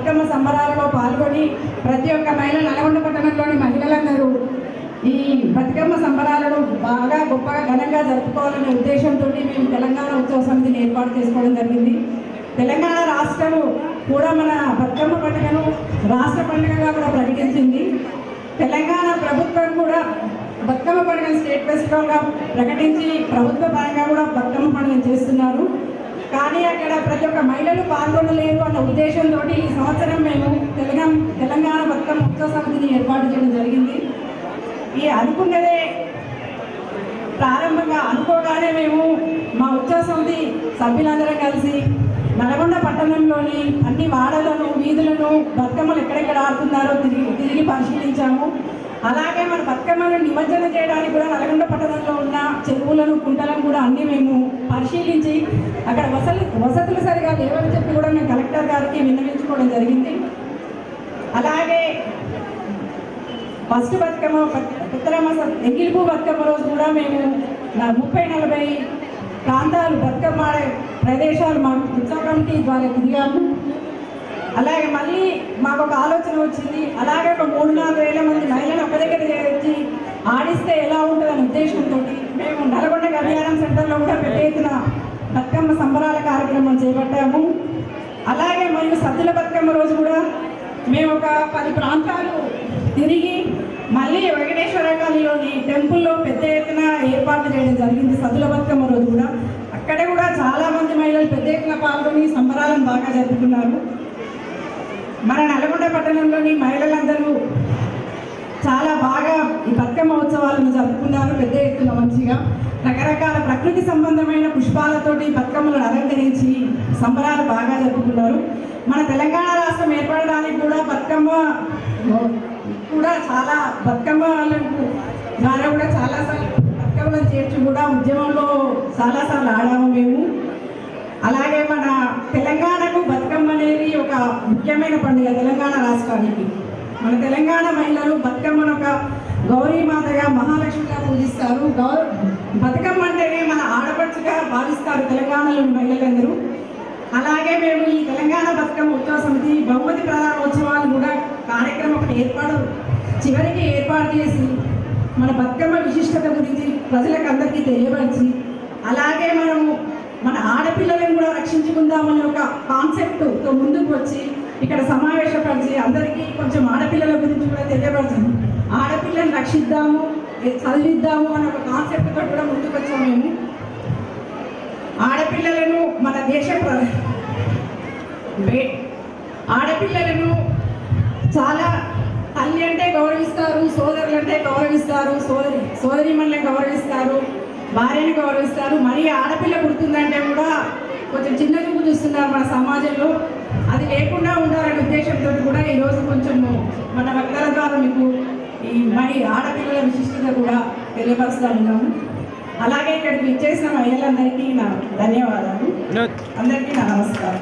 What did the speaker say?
బతుకమ్మ సంబరాలలో పాల్గొని ప్రతి ఒక్క మహిళ నల్గొండ పట్టణంలోని మహిళలందరూ ఈ బతుకమ్మ సంబరాలను బాగా గొప్పగా ఘనంగా జరుపుకోవాలనే ఉద్దేశంతో మేము తెలంగాణ ఉత్సవ సమితిని ఏర్పాటు చేసుకోవడం జరిగింది. తెలంగాణ రాష్ట్రం కూడా మన బతుకమ్మ పండుగను రాష్ట్ర పండుగగా కూడా ప్రకటించింది. తెలంగాణ ప్రభుత్వం కూడా బతుకమ్మ పండుగను స్టేట్ ఫెస్టివల్గా ప్రకటించి ప్రభుత్వ పరంగా కూడా బతుకమ్మ పండుగను చేస్తున్నారు. కానీ అక్కడ ప్రతి ఒక్క మహిళలు పాల్గొనలేరు అన్న ఉద్దేశంతో ఈ సంవత్సరం మేము తెలంగాణ బతుకమ్మ ఉత్సవ సమితిని ఏర్పాటు చేయడం జరిగింది. ఈ అనుకున్నదే ప్రారంభంగా అనుకోగానే మేము మా ఉత్సవ సమితి సభ్యులందరం కలిసి నల్గొండ పట్టణంలోని అన్ని వాడలను వీధులను బతుకమ్మలు ఎక్కడెక్కడ ఆడుతున్నారో తిరిగి పరిశీలించాము. అలాగే మన బతుకమ్మను నిమజ్జనం చేయడానికి కూడా నల్గొండ పట్టణంలో ఉన్న చెరువులను కుంటలను కూడా అన్నీ మేము పరిశీలించి అక్కడ వసతులు సరిగా లేవని చెప్పి కూడా మేము కలెక్టర్ గారికి విన్నవించుకోవడం జరిగింది. అలాగే ఫస్ట్ బతుకమ్మ ఉత్తరమాస ఎంగిలిపూ బతుకమ్మ రోజు కూడా మేము 30-40 ప్రాంతాలు బతుకమ్మ ప్రదేశాలు మా ఉత్సవ కమిటీ ద్వారా తిరిగాము. అలాగే మళ్ళీ మాకు ఒక ఆలోచన వచ్చింది. అలాగే ఒక 3-4 వేల మంది మహిళలు ఒక దగ్గర చేర్చి ఆడిస్తే ఎలా ఉంటుందనే ఉద్దేశంతో మేము నల్గొండ కళ్యాణం సెంటర్లో కూడా పెద్ద ఎత్తున బతుకమ్మ సంబరాల కార్యక్రమం చేపట్టాము. అలాగే మరియు సద్దుల బతుకమ్మ రోజు కూడా మేము ఒక 10 ప్రాంతాలు తిరిగి మళ్ళీ వెంకటేశ్వర కాలనీలోని టెంపుల్లో పెద్ద ఎత్తున ఏర్పాట్లు చేయడం జరిగింది. సద్దుల బతుకమ్మ రోజు కూడా అక్కడ కూడా చాలామంది మహిళలు పెద్ద ఎత్తున పాల్గొని సంబరాలను బాగా జరుపుకున్నారు. మన నల్గొండ పట్టణంలోని మహిళలందరూ చాలా బాగా ఈ బతుకమ్మ ఉత్సవాలను జరుపుకున్నారు. పెద్ద ఎత్తున మంచిగా రకరకాల ప్రకృతి సంబంధమైన పుష్పాలతోటి బతుకమ్మలను అలంకరించి సంబరాలు బాగా జరుపుకున్నారు. మన తెలంగాణ రాష్ట్రం ఏర్పడడానికి కూడా బతుకమ్మ కూడా చాలా బతుకమ్మలకు ద్వారా కూడా చాలాసార్లు బతుకమ్మలను చేర్చి కూడా ఉద్యమంలో చాలాసార్లు ఆడాము మేము. అలాగే మన తెలంగాణకు బతుకమ్మ అనేది ఒక ముఖ్యమైన పండుగ. తెలంగాణ రాష్ట్రానికి మన తెలంగాణ మహిళలు బతుకమ్మను ఒక గౌరీమాతగా మహాలక్ష్మిగా పూజిస్తారు. బతుకమ్మ అంటేనే మన ఆడపడుచుగా భావిస్తారు తెలంగాణలోని మహిళలందరూ. అలాగే మేము ఈ తెలంగాణ బతుకమ్మ ఉత్సవ సమితి బహుమతి ప్రధానోత్సవాలు కూడా కార్యక్రమం ఒకటి చివరికి ఏర్పాటు చేసి మన బతుకమ్మ విశిష్టత గురించి ప్రజలకు అందరికీ తెలియపరిచి అలాగే మనము మన ఆడపిల్లలను కూడా రక్షించుకుందామని ఒక కాన్సెప్ట్తో ముందుకు వచ్చి ఇక్కడ సమావేశపరిచి అందరికీ కొంచెం ఆడపిల్లల గురించి కూడా తెలియపరచాము. ఆడపిల్లని రక్షిద్దాము, చదివిద్దాము అనే ఒక కాన్సెప్ట్తో కూడా ముందుకు వచ్చాము మేము. ఆడపిల్లలను మన దేశ ఆడపిల్లలను చాలా తల్లి అంటే గౌరవిస్తారు, సోదరులు అంటే గౌరవిస్తారు, సోదరిమణులను గౌరవిస్తారు, భార్యను గౌరవిస్తారు. మరి ఆడపిల్ల పుడుతుందంటే కూడా కొంచెం చిన్న చూపు చూస్తున్నారు మన సమాజంలో. అది లేకుండా ఉండాలనే ఉద్దేశంతో కూడా ఈరోజు కొంచెం మన వక్తల ద్వారా మీకు ఈ మరి ఆడపిల్లల విశిష్టత కూడా తెలియపరుస్తూ ఉన్నాము. అలాగే ఇక్కడికి ఇచ్చేసిన మహిళలందరికీ నా ధన్యవాదాలు. అందరికీ నా నమస్కారం.